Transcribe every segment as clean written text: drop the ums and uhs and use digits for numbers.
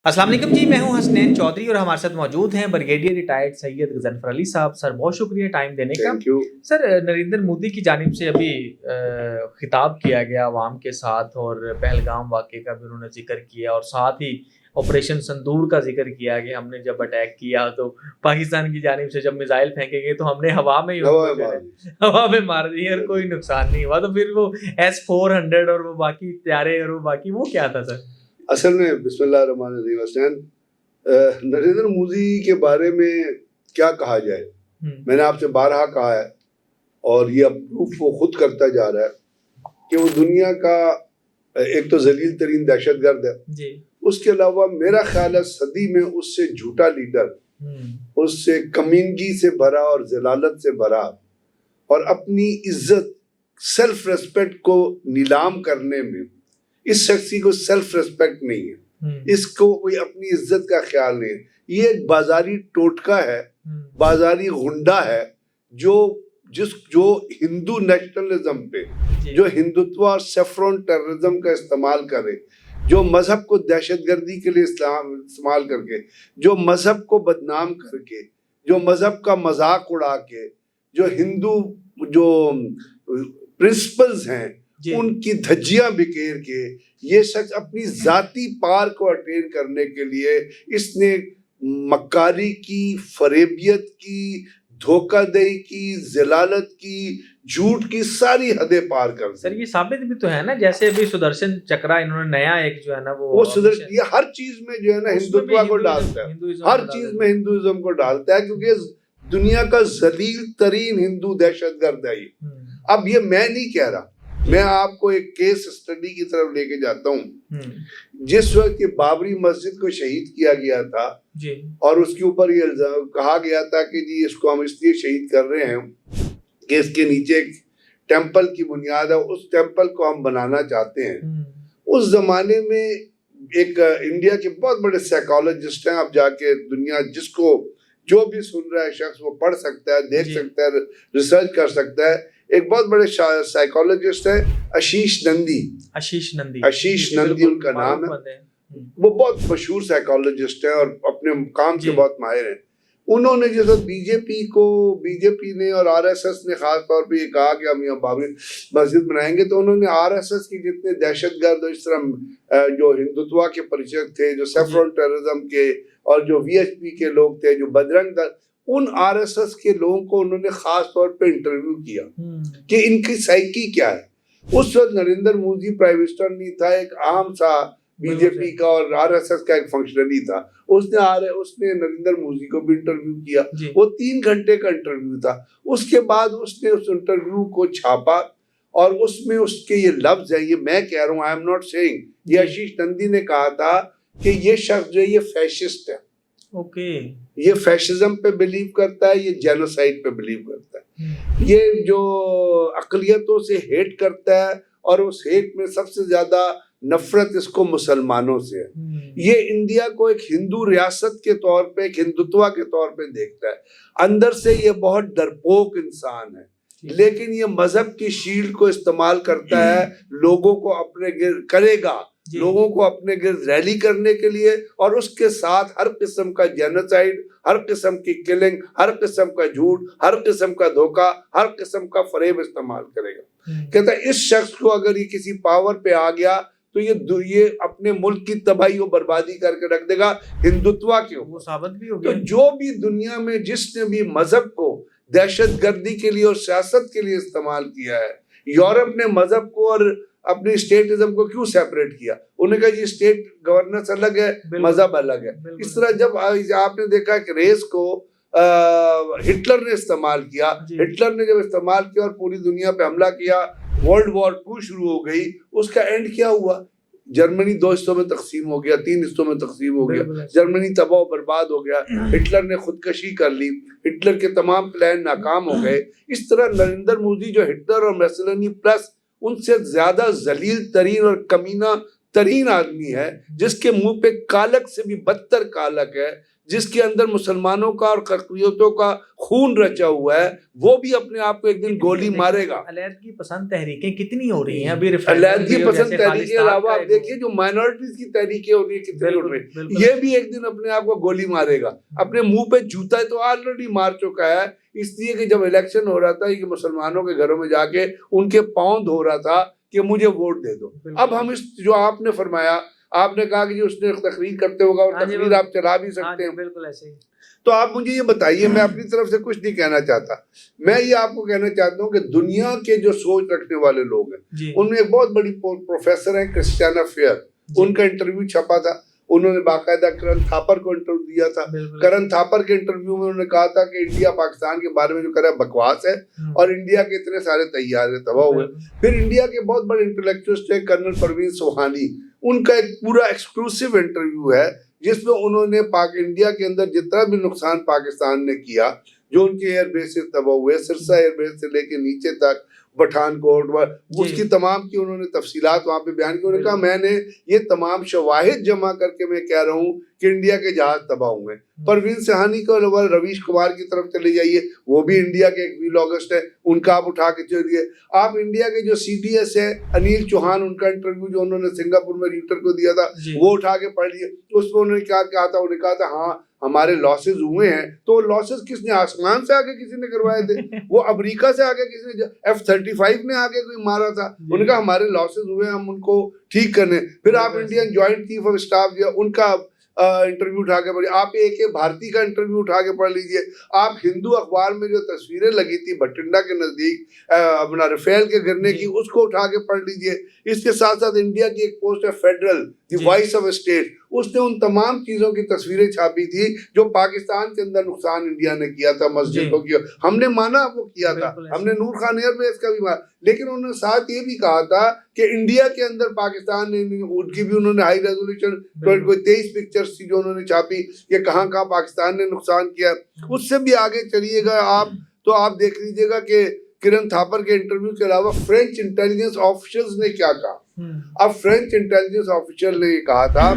अस्सलाम वालेकुम जी, मैं हूं हसनैन चौधरी और हमारे साथ मौजूद हैं ब्रिगेडियर रिटायर्ड सैयद गजनफर अली साहब। सर बहुत शुक्रिया टाइम देने का। Thank you. Sir Narendra Modi की जानिब से अभी खिताब किया गया अवाम के साथ और पहलगाम वाक़े का भी उन्होंने जिक्र किया और साथ ही ऑपरेशन संदूर का जिक्र किया कि हमने जब अटैक किया तो पाकिस्तान की जानिब से जब मिसाइल फेंकेंगे तो हमने हवा में ही उनको जो है हवा में मार दी और कोई नुकसान नहीं हुआ। तो फिर वो S-400 और वो बाकी त्यारे और वो बाकी वो क्या था सर? असल में बिस्मिल्लाहिर्रहमानिर्रहीम हसनैन, नरेंद्र मोदी के बारे में क्या कहा जाए। मैंने आपसे बारहा कहा है और ये अब प्रूफ वो खुद करता जा रहा है कि वो दुनिया का एक तो जलील तरीन दहशतगर्द है जी। उसके अलावा मेरा ख्याल है सदी में उससे झूठा लीडर, उससे कमीनगी से भरा और जलालत से भरा और अपनी इज्जत सेल्फ रेस्पेक्ट को नीलाम करने में इस शख्सी को सेल्फ रेस्पेक्ट नहीं है, इसको कोई अपनी इज्जत का ख्याल नहीं है। ये एक बाजारी टोटका है, बाजारी गुंडा है जो हिंदू नेशनलिज्म पे, जो हिंदुत्व और सेफ्रॉन टेररिज्म का इस्तेमाल करे, जो मजहब को दहशतगर्दी के लिए इस्तेमाल करके, जो मजहब को बदनाम करके, जो मजहब का मजाक उड़ा के, जो हिंदू जो प्रिंसिपल्स हैं उनकी धज्जियां बिखेर के, ये शख्स अपनी जाती पार को अटेन करने के लिए इसने मक्कारी की, फरेबियत की, धोखाधड़ी की, जलालत की, झूठ की सारी हदें पार कर। सर ये साबित भी तो है ना, जैसे अभी सुदर्शन चक्रा इन्होंने नया एक जो है ना वो सुदर्शन, ये हर चीज में जो है ना हिंदुत्व को डालता है, हर चीज में हिंदुइज्म को डालता है क्योंकि दुनिया का जलील तरीन हिंदू दहशतगर्द है ये। अब ये मैं नहीं कह रहा, मैं आपको एक केस स्टडी की तरफ लेके जाता हूँ। जिस वक्त ये बाबरी मस्जिद को शहीद किया गया था जी, और उसके ऊपर ये कहा गया था कि जी इसको हम इसलिए शहीद कर रहे हैं कि इसके नीचे एक टेम्पल की बुनियाद है, उस टेम्पल को हम बनाना चाहते हैं। उस जमाने में एक इंडिया के बहुत बड़े साइकोलॉजिस्ट हैं, आप जाके दुनिया जिसको जो भी सुन रहा है शख्स वो पढ़ सकता है, देख सकता है, रिसर्च कर सकता है। एक बहुत बड़े साइकोलॉजिस्ट है आशीष नंदी उनका नाम है। वो बहुत मशहूर साइकोलॉजिस्ट है और अपने काम के बहुत माहिर हैं। उन्होंने जैसे बीजेपी ने और आरएसएस ने खास तौर पे ये कहा कि हम यहाँ बाबरी मस्जिद बनाएंगे, तो उन्होंने आरएसएस की जितने दहशतगर्द इस तरह जो हिंदुत्व के परिचय थे, जो सेफ्रॉन टेररिज्म के और जो वीएचपी के लोग थे, जो बजरंग दल, उन आरएसएस के लोगों को उन्होंने खास तौर पे इंटरव्यू किया कि इनकी साइकी क्या है। उस वक्त नरेंद्र मोदी प्राइम मिनिस्टर नहीं था, एक आम सा बीजेपी का और आरएसएस का एक फंक्शनरी था। उसने नरेंद्र मोदी को भी इंटरव्यू किया, वो 3 घंटे का इंटरव्यू था। उसके बाद उसने उस इंटरव्यू को छापा और उसमें उसके ये लफ्ज है, ये मैं कह रहा हूँ, आई एम नॉट सेइंग, ये आशीष नंदी ने कहा था कि ये शख्स जो है ये फैशिस्ट है। ये फैशिज्म पे बिलीव करता है, ये जेनोसाइड पे बिलीव करता है, ये जो अकलियतों से हेट करता है और उस हेट में सबसे ज्यादा नफरत इसको मुसलमानों से है। ये इंडिया को एक हिंदू रियासत के तौर पे, एक हिंदुत्व के तौर पे देखता है। अंदर से ये बहुत डरपोक इंसान है, लेकिन ये मजहब की शील्ड को इस्तेमाल करता है, लोगों को अपने गिर्द करेगा, लोगों को अपने गिर्द रैली करने के लिए, और उसके साथ हर किस्म का जेनोसाइड, हर किस्म की किलिंग, हर किस्म का झूठ, हर किस्म का धोखा, हर किस्म का फरेब इस्तेमाल करेगा। कहता है इस शख्स को अगर ये किसी पावर पे आ गया तो ये अपने मुल्क की तबाही और बर्बादी करके रख देगा हिंदुत्व के ऊपर। वो साबित भी हो गया। तो जो भी दुनिया में जिसने भी मजहब को दहशतगर्दी के लिए और सियासत के लिए इस्तेमाल किया है, यूरोप ने मजहब को और अपने स्टेटिज्म को क्यों सेपरेट किया? उन्होंने कहा जी स्टेट गवर्नेंस अलग है, मजहब अलग है। इस तरह जब आपने देखा कि रेस को हिटलर ने इस्तेमाल किया, हिटलर ने जब इस्तेमाल किया और पूरी दुनिया पे हमला किया, वर्ल्ड वॉर 2 शुरू हो गई। उसका एंड क्या हुआ? जर्मनी 2 हिस्सों में तकसीम हो गया, 3 हिस्सों में तकसीम हो गया, जर्मनी तबाह बर्बाद हो गया, हिटलर ने खुदकशी कर ली, हिटलर के तमाम प्लान नाकाम हो गए। इस तरह नरेंद्र मोदी जो हिटलर और मैसोलिनी प्लस उनसे ज्यादा जलील तरीन और कमीना तरीन आदमी है, जिसके मुंह पे कालक से भी बदतर कालक है, जिसके अंदर मुसलमानों का और ककरियतों का खून रचा हुआ है, वो भी अपने आप को एक दिन गोली मारेगा। अलैदगी पसंद तहरीकें कितनी हो रही हैं अभी, अलैदगी पसंद तहरीक के अलावा आप देखिए जो माइनॉरिटीज की तहरीकें हो रही है कितनी उठ रही, ये भी एक दिन अपने आप को गोली मारेगा। अपने मुंह पे जूता तो ऑलरेडी मार चुका है, इसलिए कि जब इलेक्शन हो रहा था कि मुसलमानों के घरों में जाके उनके पाँव धो रहा था कि मुझे वोट दे दो। अब हम इस जो आपने फरमाया, आपने कहा कि उसने तकरीर करते होगा और तकरीर आप चला भी सकते हैं, बिल्कुल ऐसे ही। तो आप मुझे ये बताइए, मैं अपनी तरफ से कुछ नहीं कहना चाहता, मैं ये आपको कहना चाहता हूँ कि दुनिया के जो सोच रखने वाले लोग हैं, उनमें एक बहुत बड़ी प्रोफेसर है क्रिस्टियाना फेयर, उनका इंटरव्यू छपा था, उन्होंने बाकायदा करण थापर को इंटरव्यू दिया था। करण थापर के इंटरव्यू में उन्होंने कहा था कि इंडिया पाकिस्तान के बारे में जो कर रहा है बकवास है और इंडिया के इतने सारे तैयार है तबाह हुए। फिर इंडिया के बहुत बड़े इंटेलेक्चुअलिस्ट है कर्नल परवीन सुहानी, उनका एक पूरा एक्सक्लूसिव इंटरव्यू है जिसमें उन्होंने इंडिया के अंदर जितना भी नुकसान पाकिस्तान ने किया, जो उनके एयरबेसेस तबाह हुए, सिरसा एयरबेस से लेके नीचे तक पठानकोट, उसकी तमाम की उन्होंने तफसीलात वहां पे बयान की। उन्होंने कहा मैंने ये तमाम शवाहिद जमा करके मैं कह रहा हूँ कि इंडिया के जहाज तबाह हुए। परवीन सहानी को रवीश कुमार की तरफ चले जाइए, वो भी इंडिया के एक वीलॉगिस्ट है, उनका आप उठा के चलिए। आप इंडिया के जो CDS है अनिल चौहान, उनका इंटरव्यू जो उन्होंने सिंगापुर में रीटर को दिया था वो उठा के पढ़ लिए। उसमें उन्होंने क्या कहा था, उन्होंने कहा था हाँ हमारे लॉसेस हुए हैं, तो लॉसेस किसने, आसमान से आके किसी ने करवाए थे? वो अमेरिका से आके किसी ने F-35 ने आके कोई मारा था? उन्होंने कहा हमारे लॉसेस हुए, हम उनको ठीक करने। फिर आप Indian joint chief of staff जो उनका इंटरव्यू उठा के पढ़िए, आप एक भारती का इंटरव्यू उठा के पढ़ लीजिए, आप हिंदू अखबार में जो तस्वीरें लगी थी बठिंडा के नजदीक अपना राफेल के गिरने की, उसको उठा के पढ़ लीजिए। इसके साथ साथ इंडिया की एक पोस्ट है federal, the voice of state, उसने उन तमाम चीजों की तस्वीरें छापी थी जो पाकिस्तान के अंदर नुकसान इंडिया ने किया था, मस्जिदों की, हमने माना वो किया था, हमने नूर खान एयरबेस का भी माना, लेकिन उन्होंने साथ ये भी कहा था कि इंडिया के अंदर पाकिस्तान ने, उनकी भी उन्होंने हाई रेजोल्यूशन 23 पिक्चर्स थी जो उन्होंने छापी कि कहाँ कहाँ पाकिस्तान ने नुकसान किया। उससे भी आगे चलिएगा आप तो आप देख लीजिएगा कि किरण थापर के इंटरव्यू के अलावा फ्रेंच इंटेलिजेंस ऑफिशियल्स ने क्या कहा। अब फ्रेंच इंटेलिजेंस ऑफिशियल ने कहा था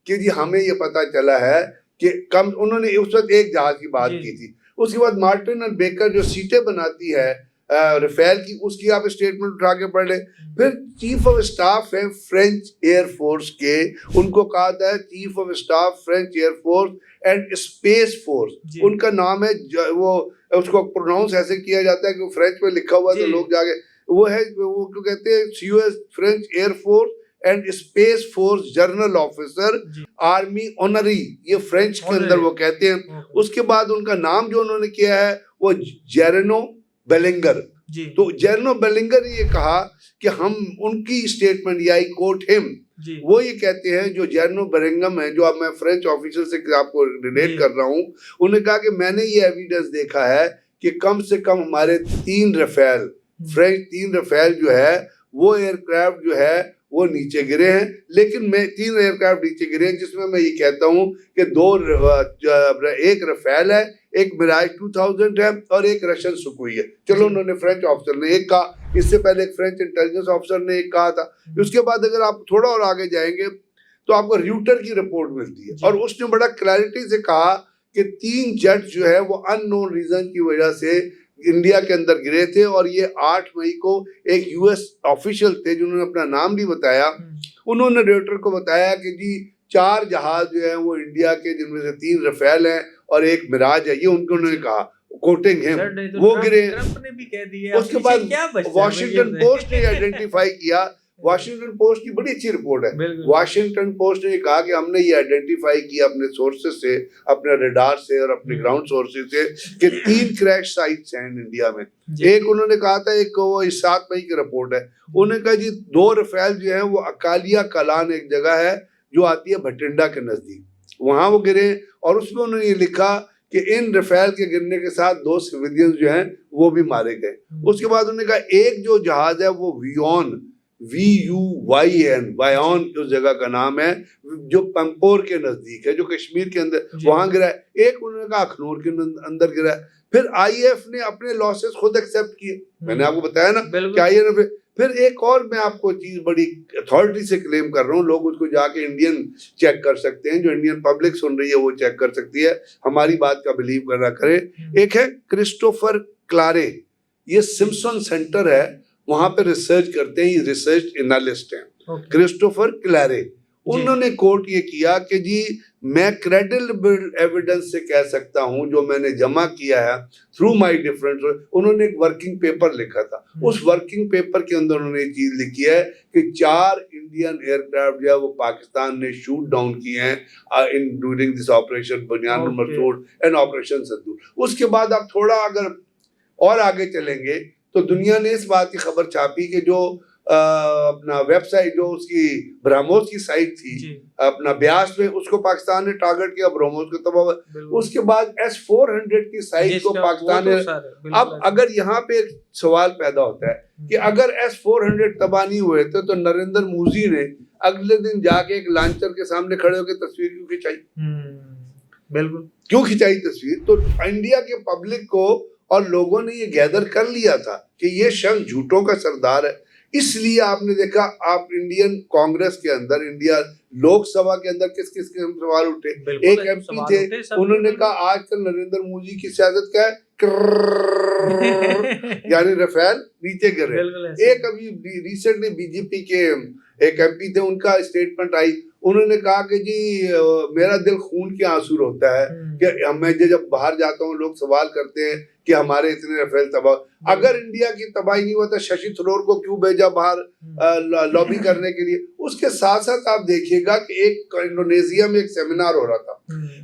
कि जी हमें ये पता चला है कि कम, उन्होंने उस वक्त एक जहाज की बात की थी, उसके बाद मार्टिन और बेकर जो सीटें बनाती है राफेल की, उसकी आप स्टेटमेंट उठा के पढ़ ले। फिर चीफ ऑफ स्टाफ है फ्रेंच एयरफोर्स के, उनको कहा था chief of staff French air force and space force, उनका नाम है, वो उसको प्रोनाउंस ऐसे किया जाता है कि फ्रेंच में लिखा हुआ तो लोग जाके वो है, वो क्यों कहते हैं COS French air force and space force general officer army honorary, ये फ्रेंच के अंदर वो कहते हैं। उसके बाद उनका नाम जो उन्होंने किया है वो जेरेनो बेलिंगर, तो जेरेनो बेलिंगर ने ये कहा कि हम उनकी स्टेटमेंट या कोट हिम, वो ये कहते हैं जो जेरेनो बेलिंगम है, जो अब मैं फ्रेंच ऑफिसर से आपको रिलेट कर रहा हूँ, उन्होंने कहा कि मैंने ये एविडेंस देखा है कि कम से कम हमारे 3 राफेल फ्रेंच 3 राफेल जो है वो एयरक्राफ्ट जो है वो नीचे गिरे हैं, लेकिन मैं 3 एयरक्राफ्ट नीचे गिरे हैं जिसमें मैं ये कहता हूँ कि 2 एक राफेल है, एक मिराज 2000 है और एक रशियन सुखोई है। चलो उन्होंने फ्रेंच ऑफिसर ने एक कहा, इससे पहले एक फ्रेंच इंटेलिजेंस ऑफिसर ने एक कहा था। उसके बाद अगर आप थोड़ा और आगे जाएंगे तो आपको र्यूटर की रिपोर्ट मिलती है और उसने बड़ा क्लैरिटी से कहा कि 3 जेट जो है वो अननोन रीजन की वजह से इंडिया के अंदर गिरे थे और ये 8 मई को एक US ऑफिशियल थे जिन्होंने अपना नाम भी बताया, उन्होंने रेटर को बताया कि जी 4 जहाज जो है वो इंडिया के, जिनमें से 3 राफेल हैं और एक मिराज है, ये उन्होंने कहा कोटिंग है, वो गिरे। ट्रंप ने भी कह दिया। उसके बाद वॉशिंगटन पोस्ट ने आइडेंटिफाई किया, वाशिंगटन पोस्ट की बड़ी अच्छी रिपोर्ट है, वाशिंगटन पोस्ट ने कहा कि हमने ये आइडेंटिफाई किया अपने सोर्सेज से, अपने रडार से और अपने ग्राउंड सोर्सेज से कि 3 क्रैश साइट्स हैं इंडिया में। एक उन्होंने कहा था, एक वो 7 मई की रिपोर्ट है, उन्होंने कहा जी 2 राफेल जो है वो अकालिया कलान एक जगह है जो आती है भटिंडा के नजदीक, वहां वो गिरे और उसमें उन्होंने ये लिखा कि इन राफेल के गिरने के साथ 2 सिविलियंस जो हैं वो भी मारे गए। उसके बाद उन्होंने कहा एक जो जहाज है वो वियोन VUYN, वायन उस जगह का नाम है, जो पंपोर के नजदीक है, जो कश्मीर के अंदर, वहां गिरा है। एक उन्होंने कहा अखनूर के अंदर गिरा है। फिर IF ने अपने लॉसेस खुद एक्सेप्ट किए, मैंने आपको बताया ना कि IF ने। फिर एक और मैं आपको चीज बड़ी अथॉरिटी से क्लेम कर रहा हूँ, लोग उसको जाके इंडियन चेक कर सकते हैं, जो इंडियन पब्लिक सुन रही है वो चेक कर सकती है, हमारी बात का बिलीव करना करे। एक है क्रिस्टोफर क्लारे, ये सिम्पसन सेंटर है, वहां पे रिसर्च करते हैं, ये रिसर्च एनालिस्ट हैं, क्रिस्टोफर क्लारे। उन्होंने कोट ये किया कि जी मैं क्रेडिबल एविडेंस से कह सकता हूं, जो मैंने जमा किया है थ्रू माय डिफरेंट। उन्होंने एक वर्किंग पेपर लिखा था, उस वर्किंग पेपर के अंदर उन्होंने ये चीज लिखी है कि 4 इंडियन एयरक्राफ्ट जो है वो पाकिस्तान ने शूट डाउन किए हैं इन ड्यूरिंग दिस ऑपरेशन बुनियाद मरसूद एंड ऑपरेशन सिंदूर। उसके बाद आप थोड़ा अगर और आगे चलेंगे तो दुनिया ने इस बात की खबर छापी कि जो अपना वेबसाइट, जो उसकी ब्रह्मोस की साइट थी अपना ब्यास में, उसको पाकिस्तान ने टारगेट किया, ब्रह्मोस को तबाह। उसके बाद S-400 की साइट को पाकिस्तान ने। अब अगर यहाँ पे एक सवाल पैदा होता है कि अगर S-400 तबाह नहीं हुए थे तो नरेंद्र मोदी ने अगले दिन जाके एक लॉन्चर के सामने खड़े होकर तस्वीर क्यों खिंचाई? बिल्कुल क्यों खिंचाई तस्वीर? तो इंडिया के पब्लिक को और लोगों ने ये गैदर कर लिया था कि ये शख्स झूठों का सरदार है। इसलिए आपने देखा, आप इंडियन कांग्रेस के अंदर, इंडिया लोकसभा के अंदर किस किस के सवाल उठे। एक MP थे, उन्होंने कहा आजकल नरेंद्र मोदी की सियासत क्या है, यानी रफेल नीचे गिरे। एक अभी रिसेंटली BJP के एक MP थे, उनका स्टेटमेंट आई, उन्होंने कहा कि जी मेरा दिल खून के आंसू रोता है कि मैं जब बाहर जाता हूँ लोग सवाल करते हैं कि हमारे इतने रफेल तबाह। अगर इंडिया की तबाही नहीं हुआ तो शशि थरूर को क्यों भेजा बाहर लॉबी करने के लिए? उसके साथ साथ आप देखिएगा कि एक इंडोनेशिया में एक सेमिनार हो रहा था,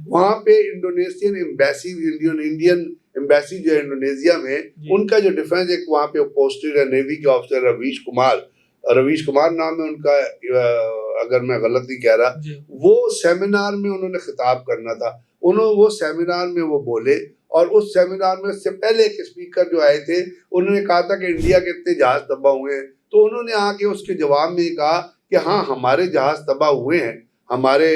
वहां पे इंडोनेशियन एम्बेसी, इंडियन एम्बेसी जो है इंडोनेशिया में, उनका जो डिफेंस एक वहां पे पोस्टेड है नेवी के ऑफिसर रवीश कुमार नाम है उनका, अगर मैं गलत नहीं कह रहा। वो सेमिनार में उन्होंने खिताब करना था, वो सेमिनार में वो बोले, और उस सेमिनार में से पहले एक स्पीकर जो आए थे उन्होंने कहा था कि इंडिया के इतने जहाज तबाह हुए हैं, तो उन्होंने आके उसके जवाब में कहा कि हाँ हमारे जहाज तबाह हुए हैं, हमारे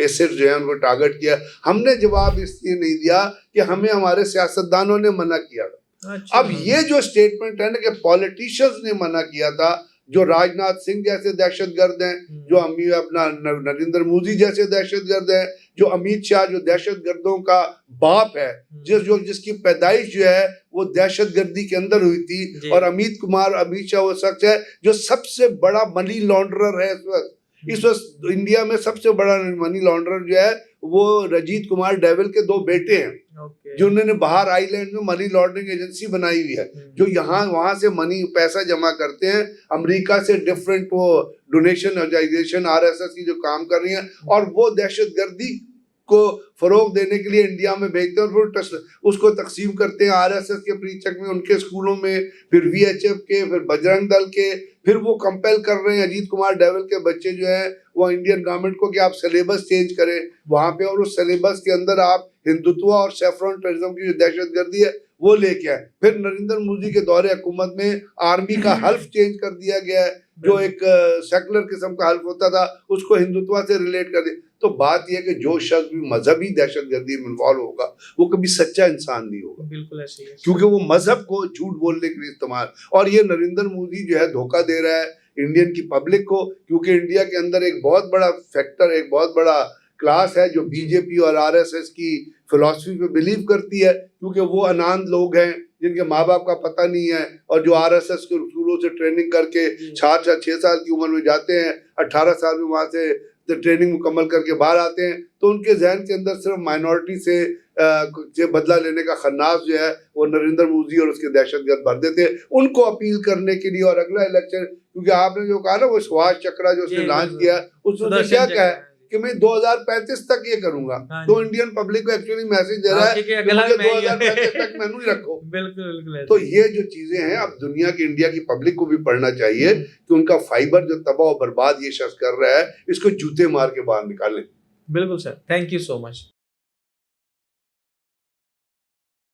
एसेट जो है उनको टारगेट किया। हमने जवाब इसलिए नहीं दिया कि हमें हमारे सियासतदानों ने मना किया था। अच्छा। अब ये जो स्टेटमेंट है ना कि पॉलिटिशियंस ने मना किया था, जो राजनाथ सिंह जैसे दहशतगर्द हैं, जो अपना नरेंद्र मोदी जैसे दहशतगर्द हैं, जो अमित शाह जो दहशतगर्दों का बाप है, जिसकी पैदाइश जो है वो दहशतगर्दी के अंदर हुई थी, और अमित शाह वो शख्स है जो सबसे बड़ा मनी लॉन्ड्रर है इस वक्त इंडिया में। सबसे बड़ा मनी लॉन्ड्रर जो है वो रजीत कुमार डेविल के 2 बेटे हैं, जो उन्होंने बाहर आइलैंड में मनी लॉन्ड्रिंग एजेंसी बनाई हुई है, जो यहाँ वहां से पैसा जमा करते हैं, अमेरिका से डिफरेंट वो डोनेशन ऑर्गेनाइजेशन RSS की जो काम कर रही है, और वो दहशतगर्दी को फरोग देने के लिए इंडिया में भेजते हैं, और फिर उसको तकसीम करते हैं RSS के प्रीचक में, उनके स्कूलों में, फिर VHF के, फिर बजरंग दल के, फिर वो कंपेल कर रहे हैं अजीत कुमार डेविल के बच्चे जो है वो इंडियन गवर्नमेंट को कि आप सिलेबस चेंज करें वहां पे, और उस सिलेबस के अंदर आप हिंदुत्व और सेफ्रॉन टेररिज्म की जो दहशतगर्दी है वो लेके आए। फिर नरेंद्र मोदी के दौरे हुकूमत में आर्मी का हल्फ चेंज कर दिया गया है, जो एक सेकुलर किस्म का हल्फ होता था उसको हिंदुत्व से रिलेट कर दिया। तो बात यह है कि जो शख्स भी मजहबी दहशतगर्दी में इन्वॉल्व होगा वो कभी सच्चा इंसान नहीं होगा। बिल्कुल ऐसे ही है, क्योंकि वो मजहब को झूठ बोलने के लिए इस्तेमाल, और ये नरेंद्र मोदी जो है धोखा दे रहा है इंडियन की पब्लिक को, क्योंकि इंडिया के अंदर एक बहुत बड़ा फैक्टर, एक बहुत बड़ा क्लास है जो BJP और RSS की फिलॉसफी पे बिलीव करती है, क्योंकि वो अनाथ लोग हैं जिनके माँ बाप का पता नहीं है, और जो RSS के स्कूलों से ट्रेनिंग करके 6 साल की उम्र में जाते हैं, 18 साल में वहाँ से ट्रेनिंग मुकम्मल करके बाहर आते हैं, तो उनके जहन के अंदर सिर्फ माइनॉरिटी से बदला लेने का खन्नास जो है वो नरेंद्र मोदी और उसके दहशतगर्द भर देते हैं। उनको अपील करने के लिए, और अगला इलेक्शन, क्योंकि आपने जो कहा ना वो सुभाष चक्रा जो उसने लॉन्च किया, उसने क्या कहा है कि मैं 2035 तक ये करूंगा, तो इंडियन पब्लिक को एक्चुअली मैसेज दे रहा है कि मुझे 2035 तक मैनू ही रखो। बिल्कुल। तो ये जो चीजें हैं अब दुनिया की, इंडिया की पब्लिक को भी पढ़ना चाहिए कि उनका फाइबर जो तबाह और बर्बाद ये शख्स कर रहा है, इसको जूते मार के बाहर निकालें। बिल्कुल sir, thank you so much.